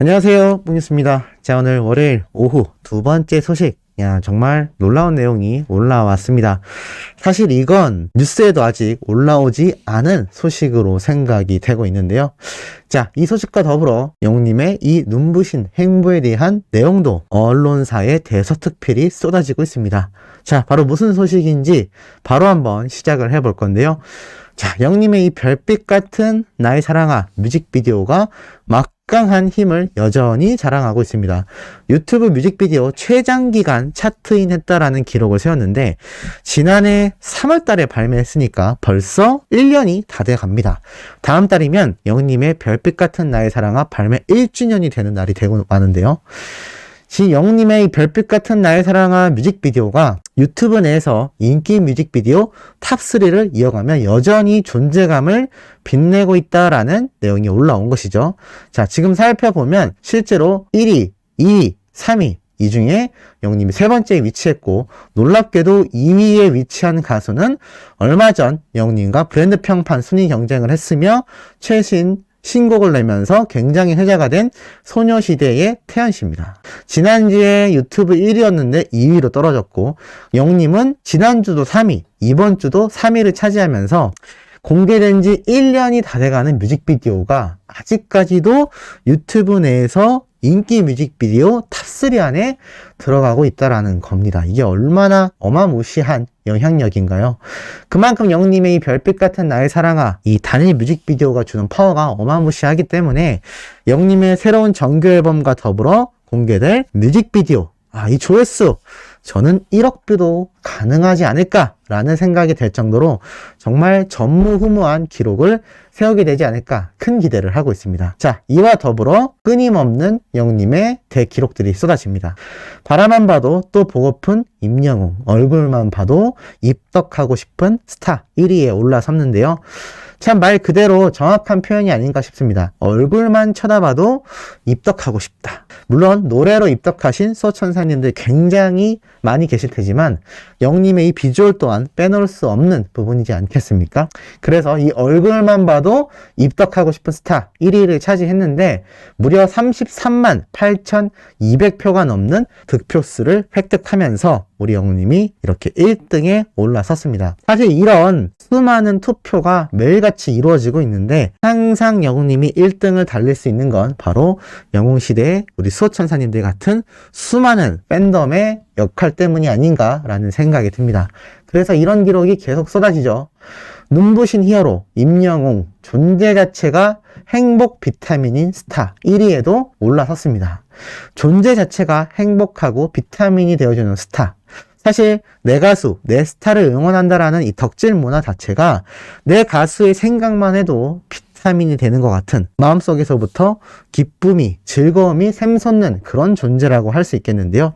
안녕하세요, 뿡이었습니다. 자, 오늘 월요일 오후 두 번째 소식. 정말 놀라운 내용이 올라왔습니다. 사실 이건 뉴스에도 아직 올라오지 않은 소식으로 생각이 되고 있는데요. 자, 이 소식과 더불어 영웅님의 이 눈부신 행보에 대한 내용도 언론사에 대서특필이 쏟아지고 있습니다. 자, 바로 무슨 소식인지 바로 한번 시작을 해볼 건데요. 자, 영웅님의 이 별빛 같은 나의 사랑아 뮤직비디오가 막강한 힘을 여전히 자랑하고 있습니다. 유튜브 뮤직비디오 최장기간 차트인 했다라는 기록을 세웠는데 지난해 3월 달에 발매했으니까 벌써 1년이 다 돼 갑니다. 다음 달이면 영웅님의 별빛 같은 나의 사랑아 발매 1주년이 되는 날이 되고 마는데요. 영웅님의 별빛 같은 나의 사랑아 뮤직비디오가 유튜브 내에서 인기 뮤직비디오 탑3를 이어가며 여전히 존재감을 빛내고 있다라는 내용이 올라온 것이죠. 자, 지금 살펴보면 실제로 1위, 2위, 3위 이 중에 영웅님이 세 번째에 위치했고 놀랍게도 2위에 위치한 가수는 얼마 전 영웅님과 브랜드 평판 순위 경쟁을 했으며 최신 신곡을 내면서 굉장히 회자가 된 소녀시대의 태연씨입니다. 지난주에 유튜브 1위였는데 2위로 떨어졌고 영웅님은 지난주도 3위, 이번 주도 3위를 차지하면서 공개된 지 1년이 다 돼가는 뮤직비디오가 아직까지도 유튜브 내에서 인기 뮤직비디오 탑3 안에 들어가고 있다라는 겁니다. 이게 얼마나 어마무시한 영향력인가요? 그만큼 영웅님의 이 별빛 같은 나의 사랑아 이 단일 뮤직비디오가 주는 파워가 어마무시하기 때문에 영웅님의 새로운 정규 앨범과 더불어 공개될 뮤직비디오 이 조회수 저는 1억 뷰도 가능하지 않을까라는 생각이 될 정도로 정말 전무후무한 기록을 세우게 되지 않을까 큰 기대를 하고 있습니다. 자, 이와 더불어 끊임없는 영웅님의 대기록들이 쏟아집니다. 바라만 봐도 또 보고픈 임영웅, 얼굴만 봐도 입덕하고 싶은 스타 1위에 올라섰는데요. 참 말 그대로 정확한 표현이 아닌가 싶습니다. 얼굴만 쳐다봐도 입덕하고 싶다. 물론 노래로 입덕하신 소천사님들 굉장히 많이 계실 테지만 영웅님의 이 비주얼 또한 빼놓을 수 없는 부분이지 않겠습니까? 그래서 이 얼굴만 봐도 입덕하고 싶은 스타 1위를 차지했는데 무려 33만 8,200표가 넘는 득표수를 획득하면서 우리 영웅님이 이렇게 1등에 올라섰습니다. 사실 이런 수많은 투표가 매일같이 이루어지고 있는데 항상 영웅님이 1등을 달릴 수 있는 건 바로 영웅시대의 우리 수호천사님들 같은 수많은 팬덤의 역할 때문이 아닌가라는 생각이 듭니다. 그래서 이런 기록이 계속 쏟아지죠. 눈부신 히어로 임영웅 존재 자체가 행복 비타민인 스타 1위에도 올라섰습니다. 존재 자체가 행복하고 비타민이 되어주는 스타. 사실 내 가수, 내 스타를 응원한다라는 이 덕질 문화 자체가 내 가수의 생각만 해도 비타민이 되는 것 같은 마음속에서부터 기쁨이, 즐거움이 샘솟는 그런 존재라고 할 수 있겠는데요.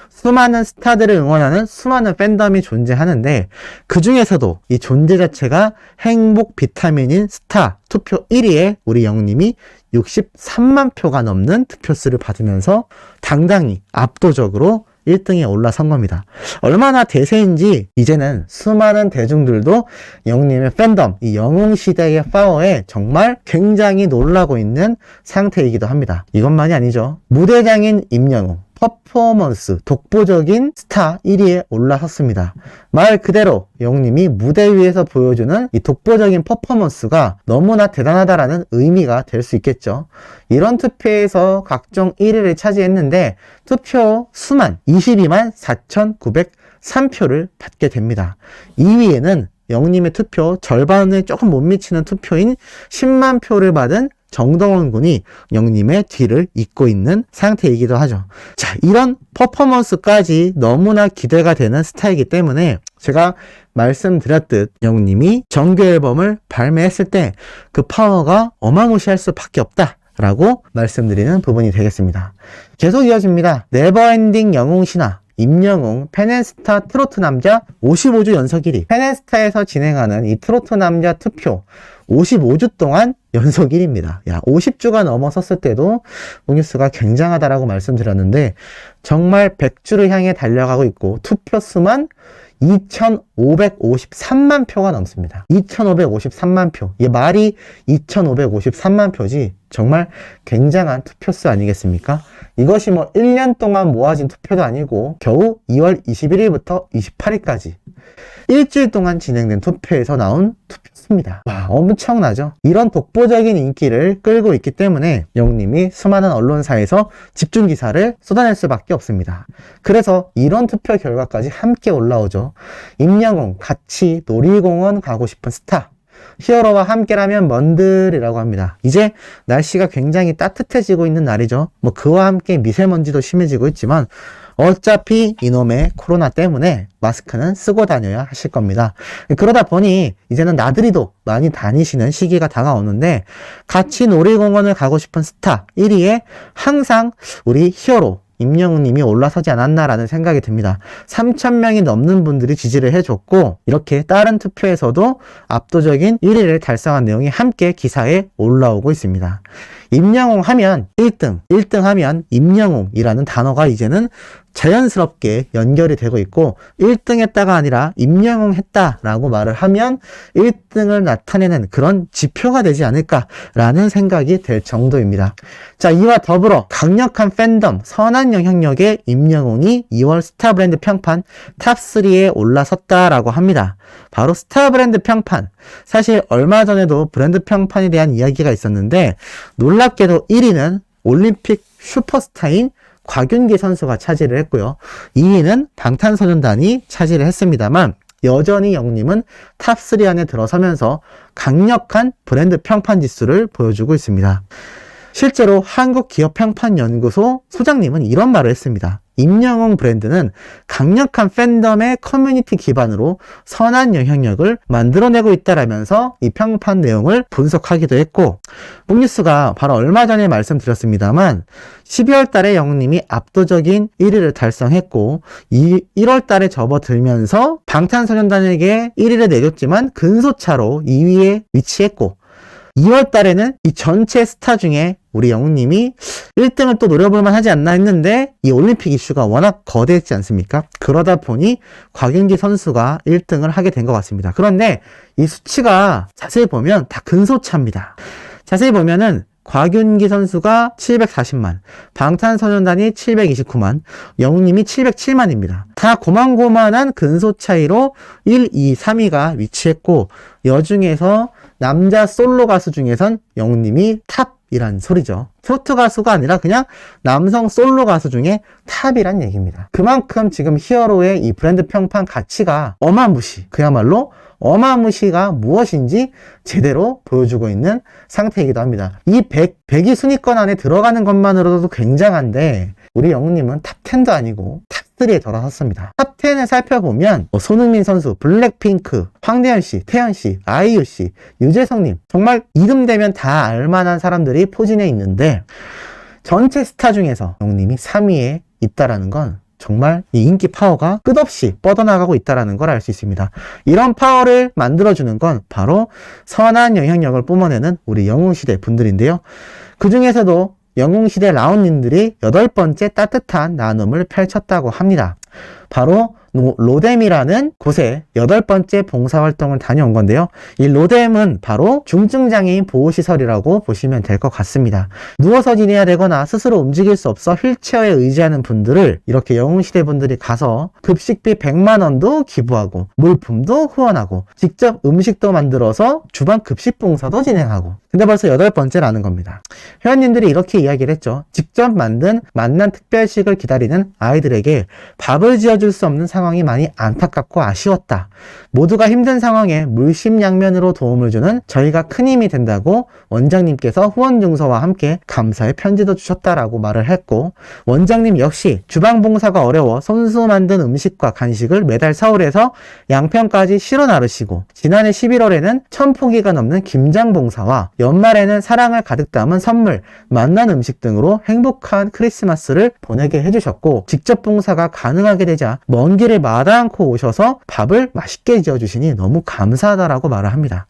수많은 스타들을 응원하는 수많은 팬덤이 존재하는데 그 중에서도 이 존재 자체가 행복 비타민인 스타 투표 1위에 우리 영웅님이 63만 표가 넘는 득표수를 받으면서 당당히 압도적으로 1등에 올라선 겁니다. 얼마나 대세인지 이제는 수많은 대중들도 영웅님의 팬덤, 이 영웅시대의 파워에 정말 굉장히 놀라고 있는 상태이기도 합니다. 이것만이 아니죠. 무대장인 임영웅, 퍼포먼스, 독보적인 스타 1위에 올라섰습니다. 말 그대로 영웅님이 무대 위에서 보여주는 이 독보적인 퍼포먼스가 너무나 대단하다라는 의미가 될 수 있겠죠. 이런 투표에서 각종 1위를 차지했는데 투표 수만 22만 4,903표를 받게 됩니다. 2위에는 영웅님의 투표 절반에 조금 못 미치는 투표인 10만 표를 받은 정동원 군이 영웅님의 뒤를 잇고 있는 상태이기도 하죠. 자, 이런 퍼포먼스까지 너무나 기대가 되는 스타이기 때문에 제가 말씀드렸듯 영웅님이 정규 앨범을 발매했을 때 그 파워가 어마무시할 수밖에 없다 라고 말씀드리는 부분이 되겠습니다. 계속 이어집니다. 네버엔딩 영웅 신화 임영웅 팬앤스타 트로트 남자 55주 연속 1위. 팬앤스타에서 진행하는 이 트로트 남자 투표 55주 동안 연속 1위입니다. 50주가 넘어섰을 때도 뽕뉴스가 굉장하다라고 말씀드렸는데 정말 100주를 향해 달려가고 있고 투표 수만 2,553만 표가 넘습니다. 2,553만 표. 이게 말이 2,553만 표지 정말 굉장한 투표수 아니겠습니까? 이것이 뭐 1년 동안 모아진 투표도 아니고 겨우 2월 21일부터 28일까지 일주일 동안 진행된 투표에서 나온 투표수입니다. 와, 엄청나죠? 이런 독보적인 인기를 끌고 있기 때문에 영웅님이 수많은 언론사에서 집중 기사를 쏟아낼 수밖에 없습니다. 그래서 이런 투표 결과까지 함께 올라오죠. 임영웅 같이 놀이공원 가고 싶은 스타. 히어로와 함께라면 뭔들이라고 합니다. 이제 날씨가 굉장히 따뜻해지고 있는 날이죠. 뭐 그와 함께 미세먼지도 심해지고 있지만 어차피 이놈의 코로나 때문에 마스크는 쓰고 다녀야 하실 겁니다. 그러다 보니 이제는 나들이도 많이 다니시는 시기가 다가오는데 같이 놀이공원을 가고 싶은 스타 1위에 항상 우리 히어로 임영웅님이 올라서지 않았나라는 생각이 듭니다. 3,000명이 넘는 분들이 지지를 해줬고 이렇게 다른 투표에서도 압도적인 1위를 달성한 내용이 함께 기사에 올라오고 있습니다. 임영웅 하면 1등 하면 임영웅이라는 단어가 이제는 자연스럽게 연결이 되고 있고 1등 했다가 아니라 임영웅 했다라고 말을 하면 1등을 나타내는 그런 지표가 되지 않을까라는 생각이 들 정도입니다. 자, 이와 더불어 강력한 팬덤, 선한 영향력의 임영웅이 2월 스타 브랜드 평판 탑3에 올라섰다라고 합니다. 바로 스타 브랜드 평판. 사실 얼마 전에도 브랜드 평판에 대한 이야기가 있었는데 놀랍게도 1위는 올림픽 슈퍼스타인 곽윤기 선수가 차지를 했고요. 2위는 방탄소년단이 차지를 했습니다만 여전히 영웅님은 탑3 안에 들어서면서 강력한 브랜드 평판 지수를 보여주고 있습니다. 실제로 한국기업평판연구소 소장님은 이런 말을 했습니다. 임영웅 브랜드는 강력한 팬덤의 커뮤니티 기반으로 선한 영향력을 만들어내고 있다라면서 이 평판 내용을 분석하기도 했고 북뉴스가 바로 얼마 전에 말씀드렸습니다만 12월 달에 영웅님이 압도적인 1위를 달성했고 1월 달에 접어들면서 방탄소년단에게 1위를 내줬지만 근소차로 2위에 위치했고 2월 달에는 이 전체 스타 중에 우리 영웅님이 1등을 또 노려볼만 하지 않나 했는데 이 올림픽 이슈가 워낙 거대했지 않습니까? 그러다 보니 곽윤기 선수가 1등을 하게 된 것 같습니다. 그런데 이 수치가 자세히 보면 다 근소차입니다. 자세히 보면은 곽윤기 선수가 740만, 방탄소년단이 729만, 영웅님이 707만입니다. 다 고만고만한 근소 차이로 1, 2, 3위가 위치했고 여중에서 남자 솔로 가수 중에선 영웅님이 탑이란 소리죠. 트로트 가수가 아니라 그냥 남성 솔로 가수 중에 탑이란 얘기입니다. 그만큼 지금 히어로의 이 브랜드 평판 가치가 어마무시, 그야말로 어마무시가 무엇인지 제대로 보여주고 있는 상태이기도 합니다. 이 100위 순위권 안에 들어가는 것만으로도 굉장한데 우리 영웅님은 탑10도 아니고 탑3에 들어섰습니다. 탑10을 살펴보면 손흥민 선수, 블랙핑크, 황대현씨, 태연씨, 아이유씨, 유재석님 정말 이름 되면 다 알만한 사람들이 포진해 있는데 전체 스타 중에서 영웅님이 3위에 있다라는 건 정말 이 인기 파워가 끝없이 뻗어나가고 있다는 걸 알 수 있습니다. 이런 파워를 만들어주는 건 바로 선한 영향력을 뿜어내는 우리 영웅시대 분들인데요. 그 중에서도 영웅시대 라온님들이 8번째 따뜻한 나눔을 펼쳤다고 합니다. 바로 로뎀이라는 곳에 8번째 봉사활동을 다녀온 건데요. 이 로뎀은 바로 중증장애인 보호시설이라고 보시면 될 것 같습니다. 누워서 지내야 되거나 스스로 움직일 수 없어 휠체어에 의지하는 분들을 이렇게 영웅시대 분들이 가서 급식비 100만 원도 기부하고 물품도 후원하고 직접 음식도 만들어서 주방 급식 봉사도 진행하고 근데 벌써 8번째라는 겁니다. 회원님들이 이렇게 이야기를 했죠. 직접 만든 만난 특별식을 기다리는 아이들에게 밥을 지어줄 수 없는 상황이 많이 안타깝고 아쉬웠다. 모두가 힘든 상황에 물심양면으로 도움을 주는 저희가 큰 힘이 된다고 원장님께서 후원 증서와 함께 감사의 편지도 주셨다라고 말을 했고 원장님 역시 주방 봉사가 어려워 손수 만든 음식과 간식을 매달 서울에서 양평까지 실어 나르시고 지난해 11월에는 1000포기가 넘는 김장 봉사와 연말에는 사랑을 가득 담은 선물, 만난 음식 등으로 행복한 크리스마스를 보내게 해주셨고 직접 봉사가 가능하게 되자 먼 길을 마다 않고 오셔서 밥을 맛있게 지어주시니 너무 감사하다라고 말을 합니다.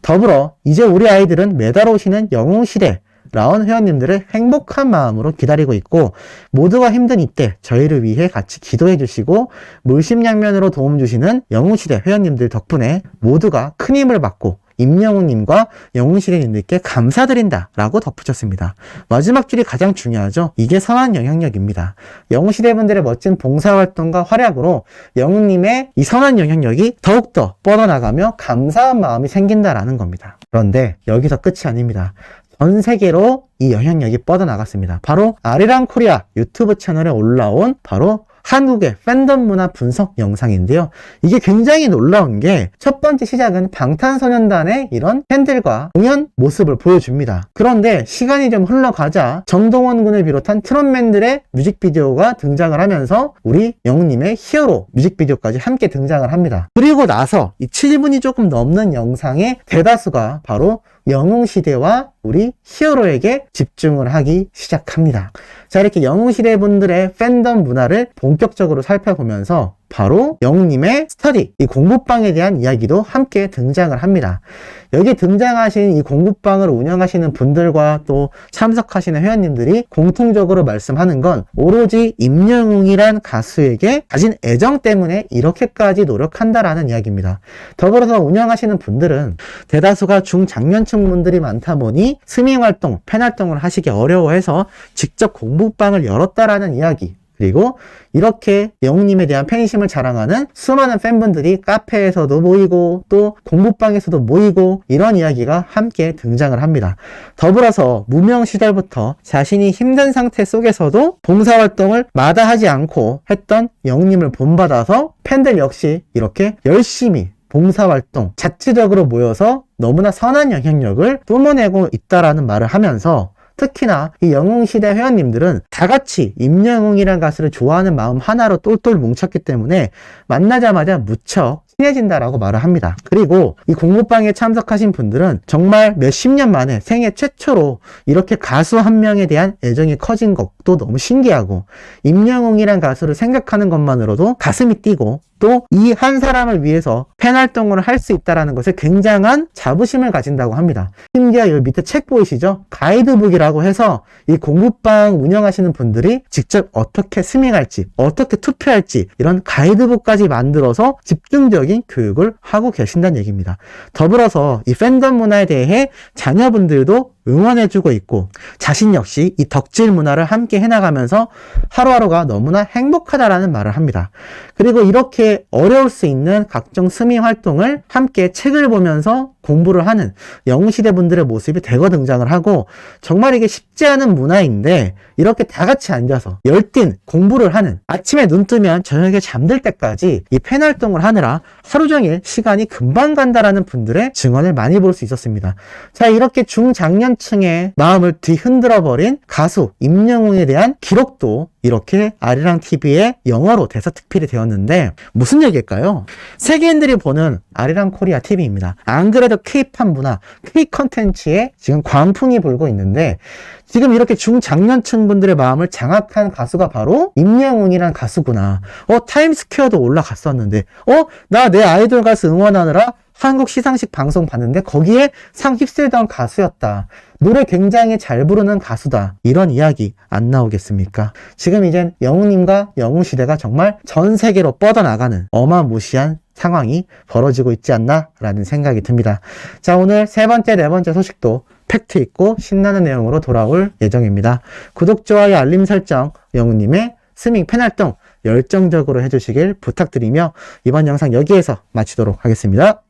더불어 이제 우리 아이들은 매달 오시는 영웅시대 라온 회원님들을 행복한 마음으로 기다리고 있고 모두가 힘든 이때 저희를 위해 같이 기도해 주시고 물심양면으로 도움 주시는 영웅시대 회원님들 덕분에 모두가 큰 힘을 받고 임영웅님과 영웅시대님들께 감사드린다 라고 덧붙였습니다. 마지막 줄이 가장 중요하죠. 이게 선한 영향력입니다. 영웅시대분들의 멋진 봉사활동과 활약으로 영웅님의 이 선한 영향력이 더욱더 뻗어나가며 감사한 마음이 생긴다라는 겁니다. 그런데 여기서 끝이 아닙니다. 전 세계로 이 영향력이 뻗어나갔습니다. 바로 아리랑 코리아 유튜브 채널에 올라온 바로 한국의 팬덤 문화 분석 영상인데요. 이게 굉장히 놀라운 게 첫 번째 시작은 방탄소년단의 이런 팬들과 공연 모습을 보여줍니다. 그런데 시간이 좀 흘러가자 정동원 군을 비롯한 트롯맨들의 뮤직비디오가 등장을 하면서 우리 영웅님의 히어로 뮤직비디오까지 함께 등장을 합니다. 그리고 나서 이 7분이 조금 넘는 영상의 대다수가 바로 영웅시대와 우리 히어로에게 집중을 하기 시작합니다. 자, 이렇게 영웅시대 분들의 팬덤 문화를 본격적으로 살펴보면서 바로 영웅님의 스터디, 이 공부방에 대한 이야기도 함께 등장을 합니다. 여기 등장하신 이 공부방을 운영하시는 분들과 또 참석하시는 회원님들이 공통적으로 말씀하는 건 오로지 임영웅이란 가수에게 가진 애정 때문에 이렇게까지 노력한다라는 이야기입니다. 더불어서 운영하시는 분들은 대다수가 중장년층 분들이 많다 보니 스밍활동, 팬활동을 하시기 어려워해서 직접 공부방을 열었다라는 이야기, 그리고 이렇게 영웅님에 대한 팬심을 자랑하는 수많은 팬분들이 카페에서도 모이고 또 공부방에서도 모이고 이런 이야기가 함께 등장을 합니다. 더불어서 무명 시절부터 자신이 힘든 상태 속에서도 봉사활동을 마다하지 않고 했던 영웅님을 본받아서 팬들 역시 이렇게 열심히 봉사활동 자체적으로 모여서 너무나 선한 영향력을 뿜어내고 있다라는 말을 하면서 특히나 이 영웅시대 회원님들은 다 같이 임영웅이라는 가수를 좋아하는 마음 하나로 똘똘 뭉쳤기 때문에 만나자마자 무척 친해진다라고 말을 합니다. 그리고 이 공부방에 참석하신 분들은 정말 몇십 년 만에 생애 최초로 이렇게 가수 한 명에 대한 애정이 커진 것도 너무 신기하고 임영웅이란 가수를 생각하는 것만으로도 가슴이 뛰고 또 이 한 사람을 위해서 팬활동을 할 수 있다는 것에 굉장한 자부심을 가진다고 합니다. 심지어 여기 밑에 책 보이시죠? 가이드북이라고 해서 이 공부방 운영하시는 분들이 직접 어떻게 스밍할지, 어떻게 투표할지 이런 가이드북까지 만들어서 집중적인 교육을 하고 계신다는 얘기입니다. 더불어서 이 팬덤 문화에 대해 자녀분들도 응원해주고 있고 자신 역시 이 덕질 문화를 함께 해나가면서 하루하루가 너무나 행복하다라는 말을 합니다. 그리고 이렇게 어려울 수 있는 각종 스밍 활동을 함께 책을 보면서 공부를 하는 영웅시대 분들의 모습이 대거 등장을 하고 정말 이게 쉽지 않은 문화인데 이렇게 다 같이 앉아서 열띤 공부를 하는 아침에 눈 뜨면 저녁에 잠들 때까지 이 팬활동을 하느라 하루 종일 시간이 금방 간다라는 분들의 증언을 많이 볼 수 있었습니다. 자, 이렇게 중장년층의 마음을 뒤흔들어 버린 가수 임영웅에 대한 기록도 이렇게 아리랑TV의 영어로 대서특필이 되었는데 무슨 얘기일까요? 세계인들이 보는 아리랑 코리아 TV입니다. 안 그래도 K-팝 문화, K-컨텐츠에 지금 광풍이 불고 있는데 지금 이렇게 중장년층 분들의 마음을 장악한 가수가 바로 임영웅이란 가수구나. 타임스퀘어도 올라갔었는데 나 내 아이돌 가수 응원하느라 한국 시상식 방송 봤는데 거기에 상 휩쓸던 가수였다. 노래 굉장히 잘 부르는 가수다. 이런 이야기 안 나오겠습니까? 지금 이젠 영웅님과 영웅시대가 정말 전 세계로 뻗어나가는 어마무시한 상황이 벌어지고 있지 않나 라는 생각이 듭니다. 자, 오늘 세 번째, 네 번째 소식도 팩트 있고 신나는 내용으로 돌아올 예정입니다. 구독, 좋아요, 알림 설정, 영웅님의 스밍 팬활동 열정적으로 해주시길 부탁드리며 이번 영상 여기에서 마치도록 하겠습니다.